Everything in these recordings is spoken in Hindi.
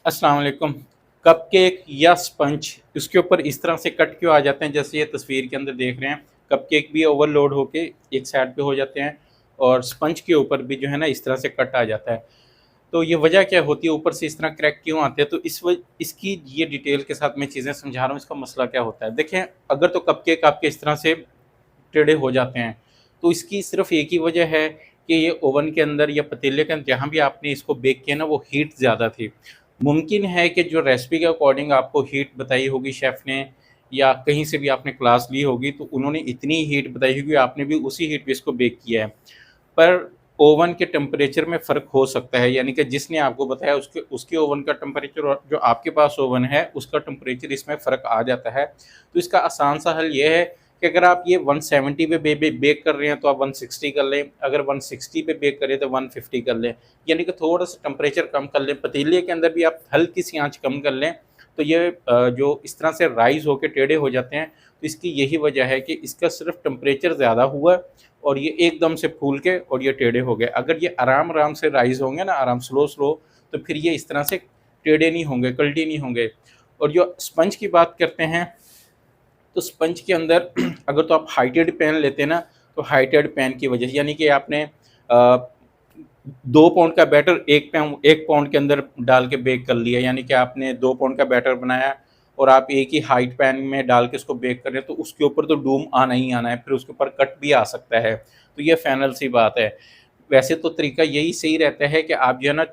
अस्सलाम वालेकुम। कपकेक या स्पंज उसके ऊपर इस तरह से कट क्यों आ जाते हैं जैसे ये तस्वीर के अंदर देख रहे हैं। कपकेक भी ओवरलोड होके एक साइड पे हो जाते हैं और स्पंज के ऊपर भी जो है ना इस तरह से कट आ जाता है। तो ये वजह क्या होती है, ऊपर से इस तरह क्रैक क्यों आते हैं? तो इसकी ये डिटेल के साथ मैं चीज़ें समझा रहा हूँ, इसका मसला क्या होता है। देखें, अगर तो कपकेक आपके इस तरह से टेढ़े हो जाते हैं तो इसकी सिर्फ एक ही वजह है कि ये ओवन के अंदर या पतीले के अंदर जहाँ भी आपने इसको बेक किया ना वो हीट ज़्यादा थी। मुमकिन है कि जो रेसिपी के अकॉर्डिंग आपको हीट बताई होगी शेफ़ ने, या कहीं से भी आपने क्लास ली होगी तो उन्होंने इतनी हीट बताई होगी, आपने भी उसी हीट पे इसको बेक किया है। पर ओवन के टेम्परेचर में फ़र्क हो सकता है, यानी कि जिसने आपको बताया उसके उसके ओवन का टेम्परेचर और जो आपके पास ओवन है उसका टेम्परेचर इसमें फ़र्क आ जाता है। तो इसका आसान सा हल ये है कि अगर आप ये 170 पे बेक कर रहे हैं तो आप 160 कर लें, अगर 160 पे बेक करें तो 150 कर लें, यानी कि थोड़ा-सा टेम्परेचर कम कर लें। पतीले के अंदर भी आप हल्की-सी आँच कम कर लें, तो ये जो इस तरह से राइज़ होके टेढ़े हो जाते हैं, तो इसकी यही वजह है कि इसका सिर्फ़ टेम्परेचर ज़्यादा हुआ और ये एकदम से फूल के और ये टेढ़े हो गए। अगर ये आराम-आराम से राइज़ होंगे ना, स्लो-स्लो, तो फिर ये इस तरह से टेढ़े नहीं होंगे, कल्टी नहीं होंगे। और जो स्पंज की बात करते हैं, तो स्पंज के अंदर अगर तो आप हाइटेड पैन लेते हैं ना, तो हाइटेड पैन की वजह से, यानी कि आपने 2 पाउंड का बैटर 1 पाउंड के अंदर डाल के बेक कर लिया, यानी कि आपने 2 पाउंड का बैटर बनाया और आप एक ही हाइट पैन में डाल के उसको बेक कर रहे हैं, तो उसके ऊपर तो डूम आना ही आना है, फिर उसके ऊपर कट भी आ सकता है। तो ये फाइनल सी बात है। वैसे तो तरीका यही सही रहता है कि आप जो है ना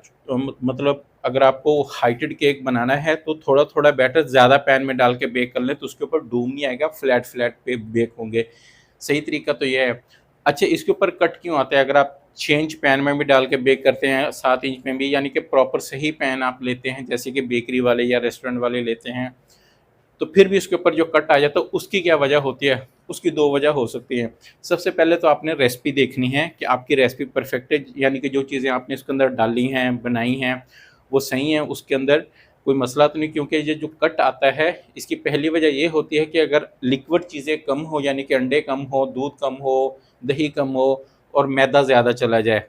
मतलब अगर आपको हाइटेड केक बनाना है तो थोड़ा-थोड़ा बैटर ज़्यादा पैन में डाल के बेक कर लें, तो उसके ऊपर डूम नहीं आएगा, फ्लैट-फ्लैट पे बेक होंगे। सही तरीका तो ये है। अच्छा, इसके ऊपर कट क्यों आता है? अगर आप 6 इंच पैन में भी डाल के बेक करते हैं, 7 इंच में भी, यानी कि प्रॉपर सही पैन आप लेते हैं, जैसे कि बेकरी वाले या रेस्टोरेंट वाले लेते हैं, तो फिर भी उसके ऊपर जो कट आ जाता है, उसकी क्या वजह होती है? उसकी 2 वजह हो सकती हैं। सबसे पहले तो आपने रेसिपी देखनी है कि आपकी रेसिपी परफेक्ट है, यानी कि जो चीज़ें आपने इसके अंदर डाली हैं, बनाई हैं, वो सही हैं, उसके अंदर कोई मसला तो नहीं। क्योंकि ये जो कट आता है, इसकी पहली वजह ये होती है कि अगर लिक्विड चीज़ें कम हो, यानी कि अंडे कम हो, दूध कम हो, दही कम हो और मैदा ज़्यादा चला जाए,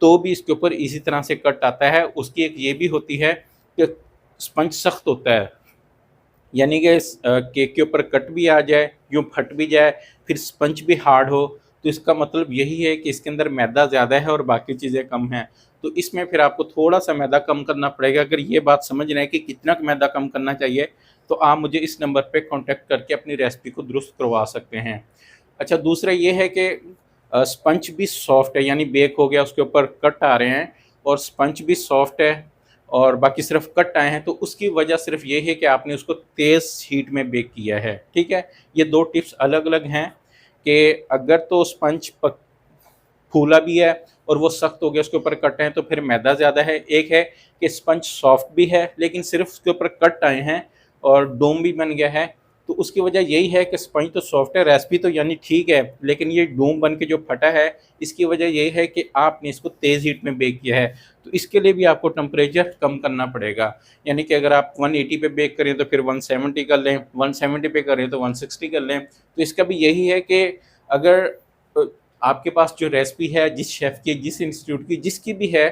तो भी इसके ऊपर इसी तरह से कट आता है। उसकी एक ये भी होती है कि स्पंज सख्त होता है, यानी कि केक के ऊपर कट भी आ जाए, यूँ फट भी जाए, फिर स्पंज भी हार्ड हो, तो इसका मतलब यही है कि इसके अंदर मैदा ज़्यादा है और बाकी चीज़ें कम हैं। तो इसमें फिर आपको थोड़ा-सा मैदा कम करना पड़ेगा। अगर ये बात समझ रहे हैं कि कितना मैदा कम करना चाहिए, तो आप मुझे इस नंबर पे कॉन्टैक्ट करके अपनी रेसिपी को दुरुस्त करवा सकते हैं। अच्छा, दूसरा ये है कि स्पंज भी सॉफ्ट है, यानी बेक हो गया, उसके ऊपर कट आ रहे हैं और स्पंज भी सॉफ्ट है और बाकी सिर्फ कट आए हैं, तो उसकी वजह सिर्फ ये है कि आपने उसको तेज़ हीट में बेक किया है, ठीक है? ये 2 टिप्स अलग-अलग हैं कि अगर तो स्पंज पक फूला भी है और वो सख्त हो गया, उसके ऊपर कट हैं, तो फिर मैदा ज़्यादा है। एक है कि स्पंज सॉफ्ट भी है लेकिन सिर्फ उसके ऊपर कट आए हैं और डोम भी बन गया है, तो उसकी वजह यही है कि स्पंज तो सॉफ्ट है, रेसिपी तो यानी ठीक है, लेकिन ये डोम बन के जो फटा है, इसकी वजह यही है कि आपने इसको तेज़ हीट में बेक किया है। तो इसके लिए भी आपको टेम्परेचर कम करना पड़ेगा, यानी कि अगर आप 180 पे बेक करें तो फिर 170 कर लें, 170 पे करें तो 160 कर लें। तो इसका भी यही है कि अगर अ, आपके पास जो रेसिपी है, जिस शेफ़ की, जिस इंस्टीट्यूट की, जिसकी भी है,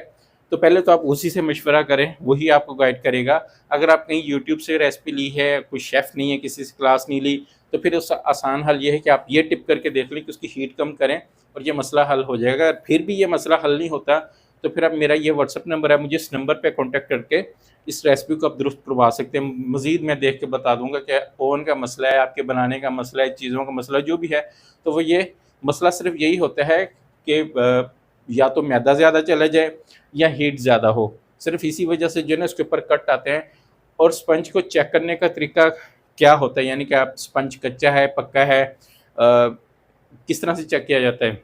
तो पहले तो आप उसी से मशवरा करें, वही आपको गाइड करेगा। अगर आप कहीं यूट्यूब से रेसिपी ली है, कोई शेफ़ नहीं है, किसी से क्लास नहीं ली, तो फिर उसका आसान हल ये है कि आप ये टिप करके देख लें कि उसकी हीट कम करें और ये मसला हल हो जाएगा। अगर फिर भी ये मसला हल नहीं होता, तो फिर आप मेरा ये व्हाट्सएप नंबर है, मुझे इस नंबर पे कॉन्टैक्ट करके इस रेसिपी को आप दुरुस्त करवा सकते हैं। मज़ीद मैं देख के बता दूँगा कि ओवन का मसला है, आपके बनाने का मसला है, चीज़ों का मसला जो भी है, तो वो ये मसला सिर्फ़ यही होता है कि या तो मैदा ज़्यादा चला जाए या हीट ज़्यादा हो। सिर्फ़ इसी वजह से जो है ना उसके ऊपर कट आते हैं। और स्पंज को चेक करने का तरीका क्या होता है, यानी कि आप स्पंज कच्चा है, पक्का है, किस तरह से चेक किया जाता है?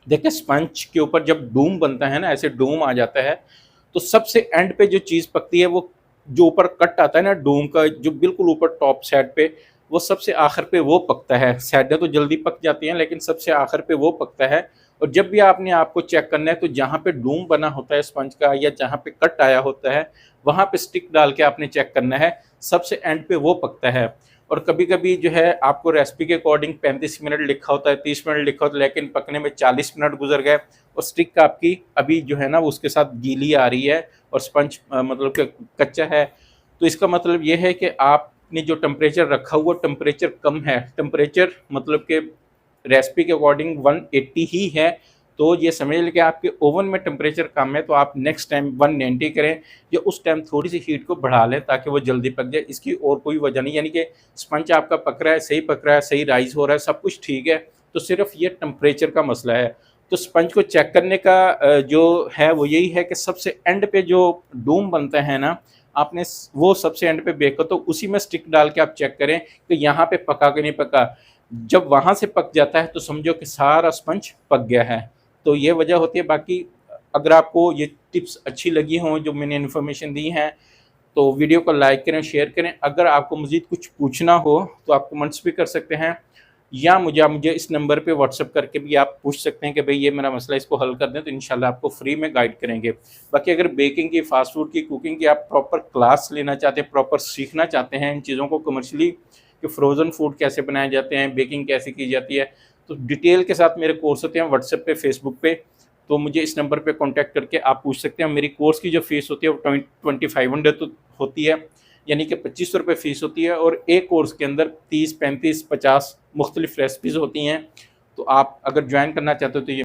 देखिए, स्पंज के ऊपर जब डूम बनता है ना, ऐसे डूम आ जाता है, तो सबसे एंड पे जो चीज़ पकती है, वो जो ऊपर कट आता है ना डूम का, जो बिल्कुल ऊपर टॉप साइड पे, वो सबसे आखिर पे वो पकता है। साइडें तो जल्दी पक जाती हैं, लेकिन सबसे आखिर पे वो पकता है। और जब भी आपने आपको चेक करना है, तो जहाँ पे डूम बना होता है स्पंज का या जहाँ पे कट आया होता है, वहाँ पे स्टिक डाल के आपने चेक करना है, सबसे एंड पे वो पकता है। और कभी-कभी जो है आपको रेसिपी के अकॉर्डिंग 35 मिनट लिखा होता है, 30 मिनट लिखा होता है, लेकिन पकने में 40 मिनट गुज़र गए और स्टिक आपकी अभी जो है ना वो उसके साथ गीली आ रही है और स्पंज मतलब कि कच्चा है, तो इसका मतलब ये है कि आपने जो टेम्परेचर रखा हुआ टेम्परेचर कम है, टेम्परेचर मतलब कि रेसिपी के अकॉर्डिंग 180 ही है, तो ये समझ लें कि आपके ओवन में टेम्परेचर कम है, तो आप नेक्स्ट टाइम 190 करें या उस टाइम थोड़ी सी हीट को बढ़ा लें ताकि वो जल्दी पक जाए। इसकी और कोई वजह नहीं, यानी कि स्पंज आपका पक रहा है, सही पक रहा है, सही राइस हो रहा है, सब कुछ ठीक है, तो सिर्फ ये टेम्परेचर का मसला है। तो स्पंज को चेक करने का जो है वो यही है कि सबसे एंड पे जो डूम बनता है ना, आपने वो सबसे एंड पे बेक कर, तो उसी में स्टिक डाल के आप चेक करें कि यहाँ पे पका कि नहीं पका। जब वहाँ से पक जाता है तो समझो कि सारा स्पंज पक गया है। तो ये वजह होती है। बाकी अगर आपको ये टिप्स अच्छी लगी हों जो मैंने इन्फॉर्मेशन दी हैं, तो वीडियो को लाइक करें, शेयर करें। अगर आपको मज़ीद कुछ पूछना हो तो आप कमेंट्स भी कर सकते हैं, या मुझे इस नंबर पे व्हाट्सएप करके भी आप पूछ सकते हैं कि भाई ये मेरा मसला, इसको हल कर दें, तो इंशाल्लाह आपको फ्री में गाइड करेंगे। बाकी अगर बेकिंग की, फास्ट फूड की, कुकिंग की आप प्रॉपर क्लास लेना चाहते हैं, प्रॉपर सीखना चाहते हैं इन चीज़ों को कमर्शियली, कि फ़्रोज़न फूड कैसे बनाए जाते हैं, बेकिंग कैसे की जाती है, तो डिटेल के साथ मेरे कोर्स होते हैं व्हाट्सएप पे, फेसबुक पे, तो मुझे इस नंबर पे कांटेक्ट करके आप पूछ सकते हैं। मेरी कोर्स की जो फ़ीस होती है वो 2500 तो होती है, यानी कि 2500 रुपये फ़ीस होती है, और एक कोर्स के अंदर 30, 35, 50 मुख्तलिफ़ रेसिपीज़ होती हैं। तो आप अगर ज्वाइन करना चाहते हो तो ये